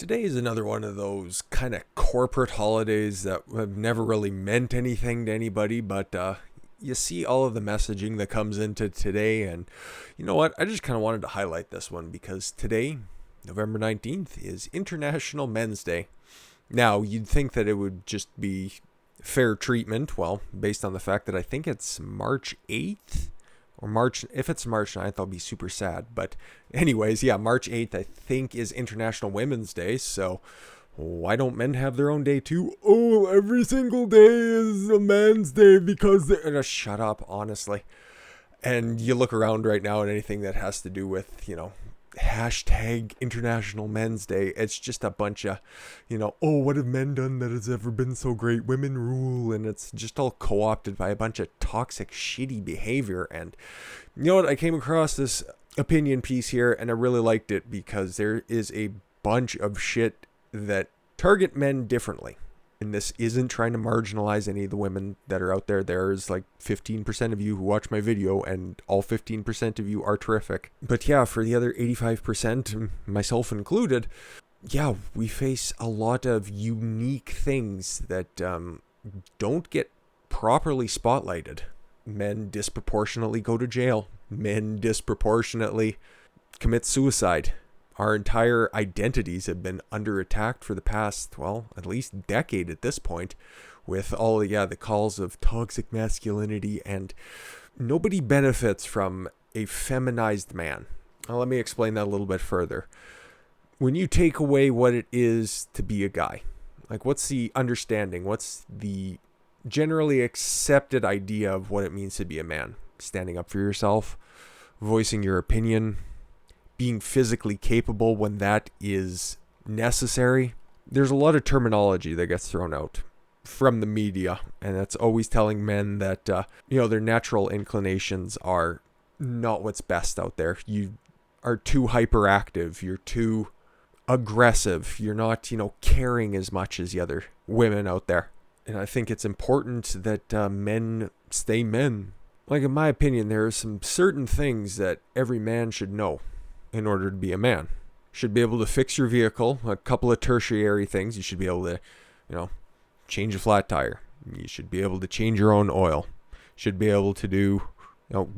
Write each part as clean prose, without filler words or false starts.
Today is another one of those kind of corporate holidays that have never really meant anything to anybody, but you see all of the messaging that comes into today, and you know what? I just kind of wanted to highlight this one because today, November 19th, is International Men's Day. Now, you'd think that it would just be fair treatment, well, based on the fact that I think it's March 8th. Or March, if it's March 9th, I'll be super sad. But anyways, yeah, March 8th, I think, is International Women's Day. So why don't men have their own day too? Oh, every single day is a man's day because they're... Shut up, honestly. And you look around right now at anything that has to do with, hashtag International Men's Day. It's just a bunch of, oh, what have men done that has ever been so great? Women rule. And it's just all co-opted by a bunch of toxic, shitty behavior. And you know what? I came across this opinion piece here and I really liked it because there is a bunch of shit that target men differently. And this isn't trying to marginalize any of the women that are out there. There's like 15% of you who watch my video, and all 15% of you are terrific. But yeah, for the other 85%, myself included, yeah, we face a lot of unique things that don't get properly spotlighted. Men disproportionately go to jail. Men disproportionately commit suicide. Our entire identities have been under attack for the past, well, at least decade at this point, with all, the calls of toxic masculinity, and nobody benefits from a feminized man. Now, let me explain that a little bit further. When you take away what it is to be a guy, like what's the understanding? What's the generally accepted idea of what it means to be a man? Standing up for yourself, voicing your opinion, being physically capable when that is necessary. There's a lot of terminology that gets thrown out from the media, and that's always telling men that, their natural inclinations are not what's best out there. You are too hyperactive. You're too aggressive. You're not, caring as much as the other women out there. And I think it's important that men stay men. Like, in my opinion, there are some certain things that every man should know in order to be a man. Should be able to fix your vehicle, a couple of tertiary things. You should be able to, change a flat tire. You should be able to change your own oil. Should be able to do,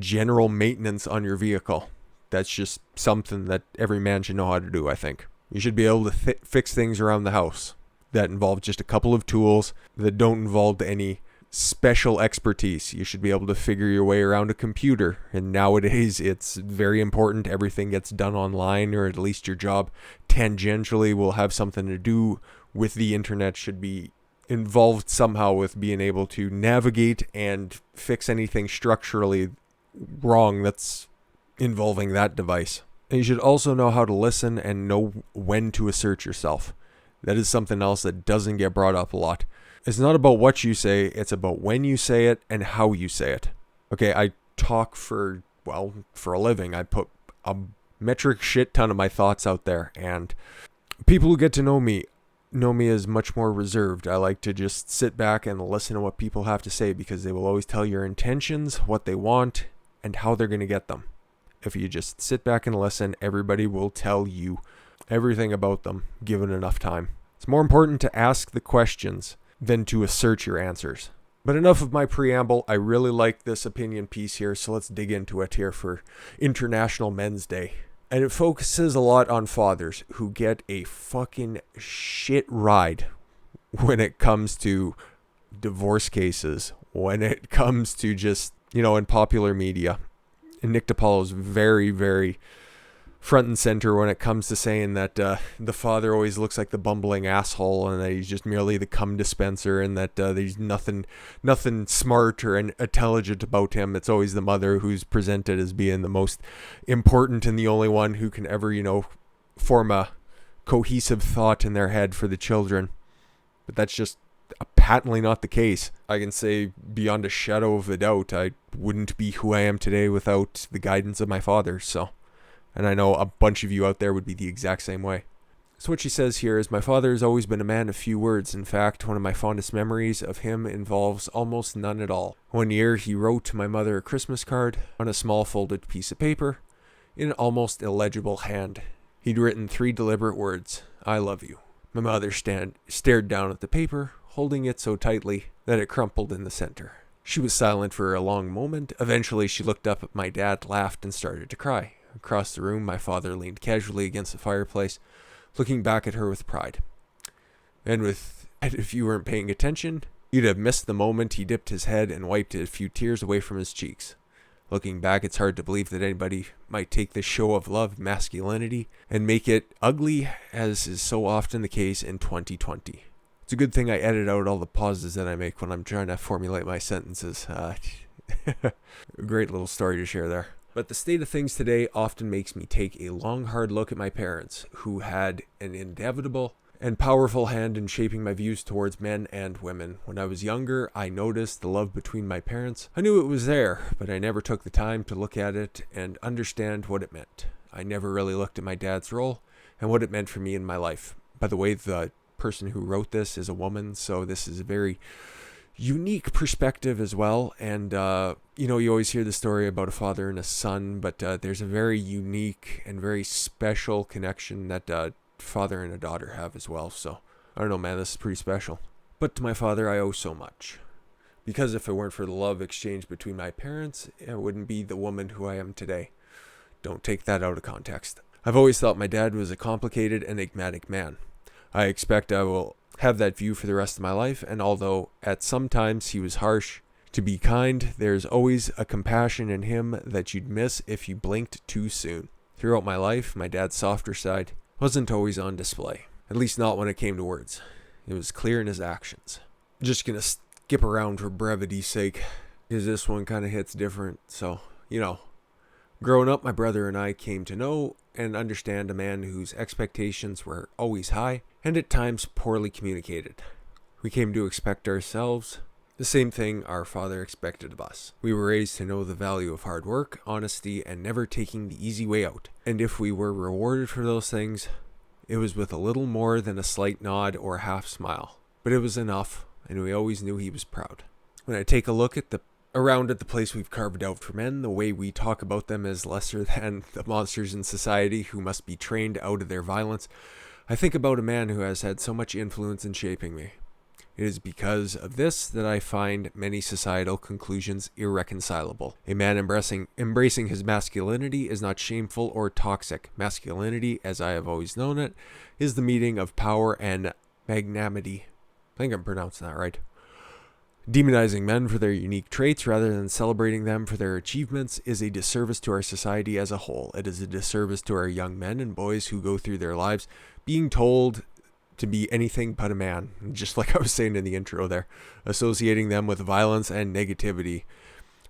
general maintenance on your vehicle. That's just something that every man should know how to do, I think. You should be able to fix things around the house that involve just a couple of tools that don't involve any special expertise. You should be able to figure your way around a computer, and nowadays it's very important everything gets done online, or at least your job tangentially will have something to do with the internet. Should be involved somehow with being able to navigate and fix anything structurally wrong that's involving that device. And you should also know how to listen and know when to assert yourself. That is something else that doesn't get brought up a lot. It's not about what you say, it's about when you say it and how you say it. Okay, I talk for a living. I put a metric shit ton of my thoughts out there, and people who get to know me as much more reserved. I like to just sit back and listen to what people have to say, because they will always tell your intentions, what they want, and how they're going to get them. If you just sit back and listen, everybody will tell you everything about them, given enough time. It's more important to ask the questions than to assert your answers. But enough of my preamble. I really like this opinion piece here, so let's dig into it here for International Men's Day. And it focuses a lot on fathers who get a fucking shit ride when it comes to divorce cases, when it comes to just, in popular media. And Nick DiPaolo's very, very front and center when it comes to saying that the father always looks like the bumbling asshole, and that he's just merely the cum dispenser, and that there's nothing smart or intelligent about him. It's always the mother who's presented as being the most important and the only one who can ever, form a cohesive thought in their head for the children. But that's just patently not the case. I can say beyond a shadow of a doubt, I wouldn't be who I am today without the guidance of my father, so... And I know a bunch of you out there would be the exact same way. So what she says here is, my father has always been a man of few words. In fact, one of my fondest memories of him involves almost none at all. One year, he wrote my mother a Christmas card on a small folded piece of paper in an almost illegible hand. He'd written 3 deliberate words: I love you. My mother stared down at the paper, holding it so tightly that it crumpled in the center. She was silent for a long moment. Eventually, she looked up at my dad, laughed, and started to cry. Across the room, my father leaned casually against the fireplace, looking back at her with pride. And if you weren't paying attention, you'd have missed the moment he dipped his head and wiped a few tears away from his cheeks. Looking back, it's hard to believe that anybody might take this show of love, masculinity, and make it ugly, as is so often the case in 2020. It's a good thing I edit out all the pauses that I make when I'm trying to formulate my sentences. Great little story to share there. But the state of things today often makes me take a long, hard look at my parents, who had an inevitable and powerful hand in shaping my views towards men and women. When I was younger, I noticed the love between my parents. I knew it was there, but I never took the time to look at it and understand what it meant. I never really looked at my dad's role and what it meant for me in my life. By the way, the person who wrote this is a woman, so this is a very unique perspective as well. And you always hear the story about a father and a son, but there's a very unique and very special connection that father and a daughter have as well. So I don't know, man, this is pretty special. But to my father, I owe so much, because if it weren't for the love exchange between my parents, I wouldn't be the woman who I am today. Don't take that out of context. I've always thought my dad was a complicated, enigmatic man. I expect I will have that view for the rest of my life, and although at some times he was harsh, to be kind, there's always a compassion in him that you'd miss if you blinked too soon. Throughout my life, my dad's softer side wasn't always on display, at least not when it came to words. It was clear in his actions. I'm just gonna skip around for brevity's sake, because this one kind of hits different. So, growing up, my brother and I came to know and understand a man whose expectations were always high and at times poorly communicated. We came to expect ourselves the same thing our father expected of us. We were raised to know the value of hard work, honesty, and never taking the easy way out. And if we were rewarded for those things, it was with a little more than a slight nod or half smile. But it was enough, and we always knew he was proud. When I take a look at the place we've carved out for men, the way we talk about them as lesser than the monsters in society who must be trained out of their violence, I think about a man who has had so much influence in shaping me. It is because of this that I find many societal conclusions irreconcilable. A man embracing his masculinity is not shameful or toxic. Masculinity, as I have always known it, is the meeting of power and magnanimity. I think I'm pronouncing that right. Demonizing men for their unique traits rather than celebrating them for their achievements is a disservice to our society as a whole. It is a disservice to our young men and boys who go through their lives being told to be anything but a man, just like I was saying in the intro there, associating them with violence and negativity.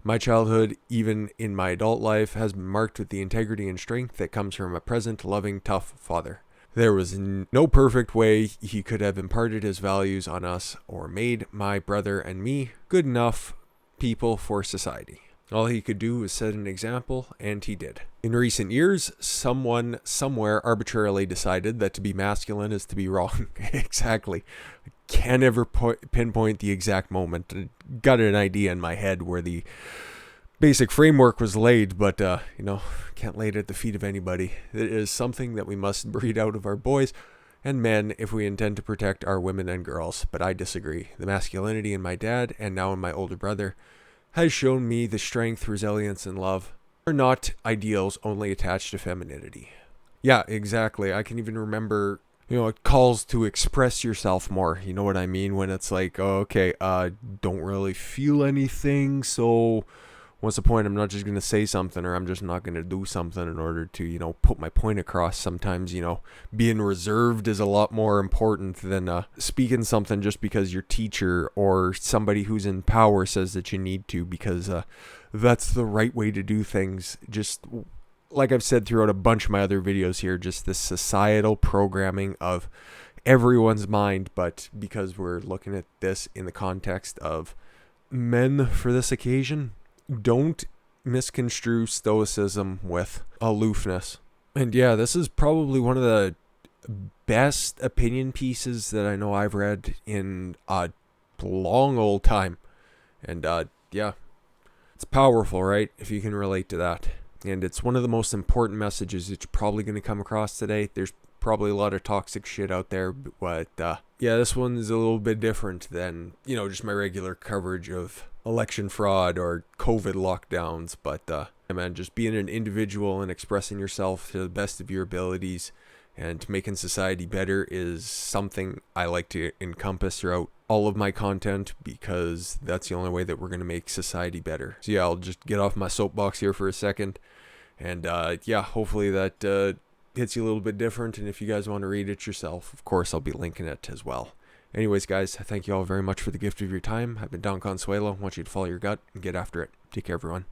My childhood, even in my adult life, has been marked with the integrity and strength that comes from a present, loving, tough father. There was no perfect way he could have imparted his values on us or made my brother and me good enough people for society. All he could do was set an example, and he did. In recent years, someone somewhere arbitrarily decided that to be masculine is to be wrong. Exactly. I can't ever pinpoint the exact moment. I got an idea in my head where the basic framework was laid, but, can't lay it at the feet of anybody. It is something that we must breed out of our boys and men if we intend to protect our women and girls. But I disagree. The masculinity in my dad, and now in my older brother, has shown me the strength, resilience, and love are not ideals only attached to femininity. Yeah, exactly. I can even remember, calls to express yourself more. You know what I mean? When it's like, don't really feel anything, so what's the point? I'm not just going to say something, or I'm just not going to do something in order to, put my point across. Sometimes, being reserved is a lot more important than speaking something just because your teacher or somebody who's in power says that you need to, because that's the right way to do things. Just like I've said throughout a bunch of my other videos here, just the societal programming of everyone's mind. But because we're looking at this in the context of men for this occasion, don't misconstrue stoicism with aloofness. And yeah, this is probably one of the best opinion pieces that I know I've read in a long old time. And it's powerful, right? If you can relate to that. And it's one of the most important messages that you're probably going to come across today. There's probably a lot of toxic shit out there, but yeah, this one is a little bit different than, just my regular coverage of election fraud or COVID lockdowns. But yeah, man, just being an individual and expressing yourself to the best of your abilities and making society better is something I like to encompass throughout all of my content, because that's the only way that we're going to make society better. So yeah, I'll just get off my soapbox here for a second. And yeah, hopefully that hits you a little bit different. And if you guys want to read it yourself, of course, I'll be linking it as well. Anyways, guys, thank you all very much for the gift of your time. I've been Don Consuelo. I want you to follow your gut and get after it. Take care, everyone.